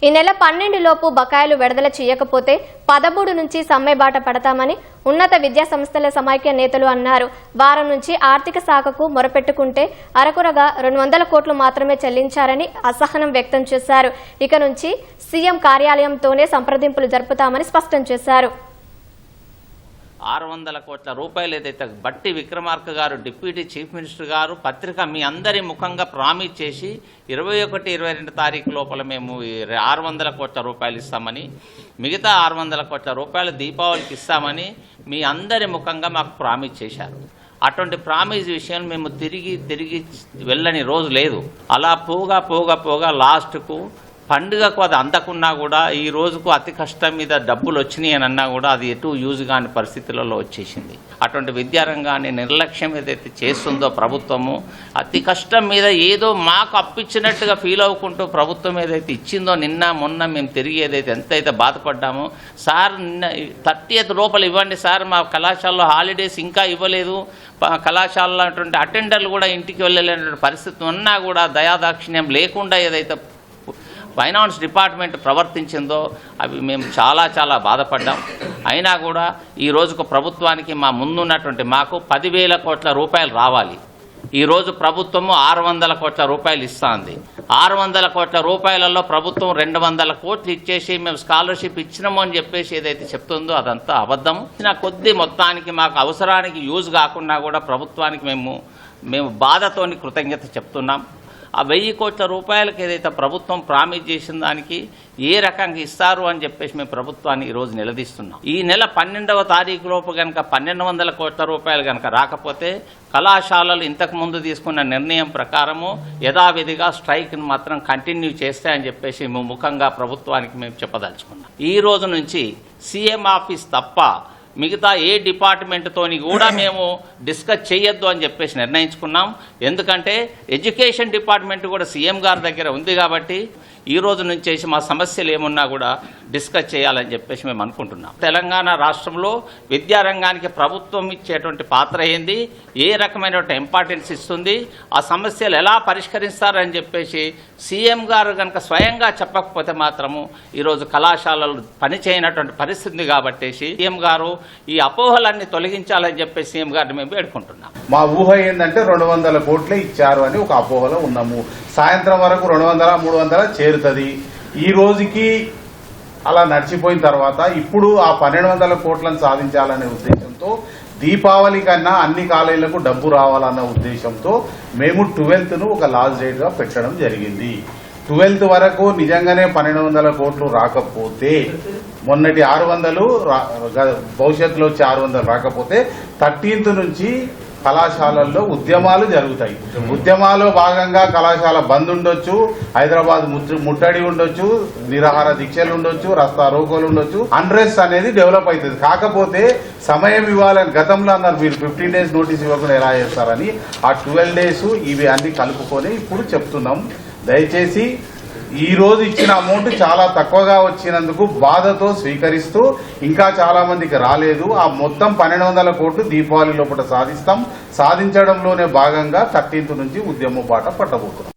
ఈ నెల 12 లోపు బకాయిలు విడుదల చేయకపోతే 13 నుంచి సమ్మెబాట పడతామని ఉన్నత విద్యా సంస్థల సమైక్య నేతలు అన్నారు. వారం నుంచి ఆర్థిక శాఖకు మొరపెట్టుకుంటే అరకురగా 200 కోట్లు మాత్రమే చెల్లించారని అసహనం వ్యక్తం చేశారు. ఇక నుంచి సీఎం కార్యాలయంతోనే సంప్రదింపులు జరుపుతామని స్పష్టం చేశారు. 600 కోట్ల రూపాయలు ఏదైతే బట్టి విక్రమార్క గారు డిప్యూటీ చీఫ్ మినిస్టర్ గారు పత్రిక మీ అందరి ముఖంగా ప్రామిస్ చేసి 21-22 తారీఖు లోపల మేము 600 కోట్ల రూపాయలు ఇస్తామని, మిగతా 600 కోట్ల రూపాయలు దీపావళికి ఇస్తామని మీ అందరి ముఖంగా మాకు ప్రామిస్ చేశారు. అటువంటి ప్రామిస్ విషయం మేము తిరిగి వెళ్ళని రోజు లేదు. అలా పోగా లాస్ట్కు పండుగకు అది అందకున్నా కూడా ఈ రోజుకు అతి కష్టం మీద డబ్బులు వచ్చినాయి అని అన్నా కూడా అది ఎటు యూజ్ కాని పరిస్థితులలో వచ్చేసింది. అటువంటి విద్యారంగాన్ని నిర్లక్ష్యం ఏదైతే చేస్తుందో ప్రభుత్వము, అతి కష్టం మీద ఏదో మాకు అప్పించినట్టుగా ఫీల్ అవ్వకుంటూ ప్రభుత్వం ఏదైతే ఇచ్చిందో నిన్న మొన్న మేము తిరిగి ఏదైతే ఎంతైతే బాధపడ్డామో, సార్ నిన్న 30th లోపల ఇవ్వండి సార్, మా కళాశాలలో హాలిడేస్ ఇంకా ఇవ్వలేదు, కళాశాలలో అటువంటి అటెండర్లు కూడా ఇంటికి వెళ్ళలేనటువంటి పరిస్థితి ఉన్నా కూడా దయాదాక్షిణ్యం లేకుండా ఏదైతే ఫైనాన్స్ డిపార్ట్మెంట్ ప్రవర్తించిందో అవి మేము చాలా బాధపడ్డాం. అయినా కూడా ఈ రోజుకు ప్రభుత్వానికి మా ముందున్నటువంటి మాకు 10,000 కోట్ల రూపాయలు రావాలి. ఈరోజు ప్రభుత్వము 600 కోట్ల రూపాయలు ఇస్తుంది. 600 కోట్ల రూపాయలలో ప్రభుత్వం 200 కోట్లు ఇచ్చేసి మేము స్కాలర్షిప్ ఇచ్చినాము అని చెప్పేసి ఏదైతే చెప్తుందో అదంతా అబద్ధం. ఇచ్చిన కొద్ది మొత్తానికి మాకు అవసరానికి యూజ్ కాకుండా కూడా ప్రభుత్వానికి మేము బాధతోని కృతజ్ఞత చెప్తున్నాం. ఆ 1000 కోట్ల రూపాయలకి ఏదైతే ప్రభుత్వం ప్రామిస్ చేసిన దానికి ఏ రకంగా ఇస్తారు అని చెప్పేసి మేము ప్రభుత్వాన్ని ఈరోజు నిలదీస్తున్నాం. ఈ నెల 12వ తారీఖు లోపు కనుక 1200 కోట్ల రూపాయలు కనుక రాకపోతే కళాశాలలు ఇంతకు ముందు తీసుకున్న నిర్ణయం ప్రకారము యథావిధిగా స్ట్రైక్ను మాత్రం కంటిన్యూ చేస్తాయని చెప్పేసి మేము ముఖంగా ప్రభుత్వానికి మేము చెప్పదలుచుకున్నాం. ఈ రోజు నుంచి సీఎం ఆఫీస్ తప్ప మిగతా ఏ డిపార్ట్మెంట్తోని కూడా మేము డిస్కస్ చేయొద్దు అని చెప్పేసి నిర్ణయించుకున్నాం. ఎందుకంటే ఎడ్యుకేషన్ డిపార్ట్మెంట్ కూడా సీఎం గారి దగ్గర ఉంది కాబట్టి ఈ రోజు నుంచి మా సమస్యలు ఏమున్నా కూడా డిస్కస్ చేయాలని చెప్పేసి మేము అనుకుంటున్నాం. తెలంగాణ రాష్ట్రంలో విద్యారంగానికి ప్రభుత్వం ఇచ్చేటువంటి పాత్ర ఏంది, ఏ రకమైనటువంటి ఇంపార్టెన్స్ ఇస్తుంది, ఆ సమస్యలు ఎలా పరిష్కరిస్తారని చెప్పేసి సీఎం గారు కనుక స్వయంగా చెప్పకపోతే మాత్రము ఈరోజు కళాశాలలు పనిచేయనటువంటి పరిస్థితి కాబట్టి సీఎం గారు ఈ అపోహలన్నీ తొలగించాలని చెప్పేసి సీఎం గారిని మేము వేడుకుంటున్నాం. మా ఊహ ఏంటంటే 200 కోట్లే ఇచ్చారు అని ఒక అపోహలో ఉన్నాము. సాయంత్రం వరకు 200-300 చేరుతుంది. ఈ రోజుకి అలా నడిచిపోయిన తర్వాత ఇప్పుడు ఆ 1200 కోట్లను సాధించాలనే ఉద్దేశంతో దీపావళి కన్నా అన్ని కాలేజీలకు డబ్బు రావాలన్న ఉద్దేశంతో మేము 12th ఒక లాస్ట్ డేట్ గా పెట్టడం జరిగింది. 12th వరకు నిజంగానే 1200 కోట్లు రాకపోతే, మొన్నటి 600 భవిష్యత్తులో వచ్చే 600 రాకపోతే 13th నుంచి కళాశాలల్లో ఉద్యమాలు జరుగుతాయి. ఉద్యమాల్లో భాగంగా కళాశాల బంద్ ఉండొచ్చు, హైదరాబాద్ ముట్టడి ఉండొచ్చు, నిరాహార దీక్షలు ఉండొచ్చు, రస్తా రోకోలు ఉండొచ్చు. అన్రెస్ట్ అనేది డెవలప్ అవుతుంది. కాకపోతే సమయం ఇవ్వాలని గతంలో అన్నారు, మీరు 15 days నోటీస్ ఇవ్వకుండా ఎలా చేస్తారని. ఆ 12 days ఇవి అన్ని కలుపుకొని ఇప్పుడు చెప్తున్నాం. దయచేసి ఈ రోజు ఇచ్చిన అమౌంట్ చాలా తక్కువగా వచ్చినందుకు బాధతో స్వీకరిస్తూ, ఇంకా చాలా మందికి రాలేదు, ఆ మొత్తం 1200 కోట్లు దీపావళి లోపల సాధించడంలోనే భాగంగా 13th నుంచి ఉద్యమ బాట పట్టబోతున్నాం.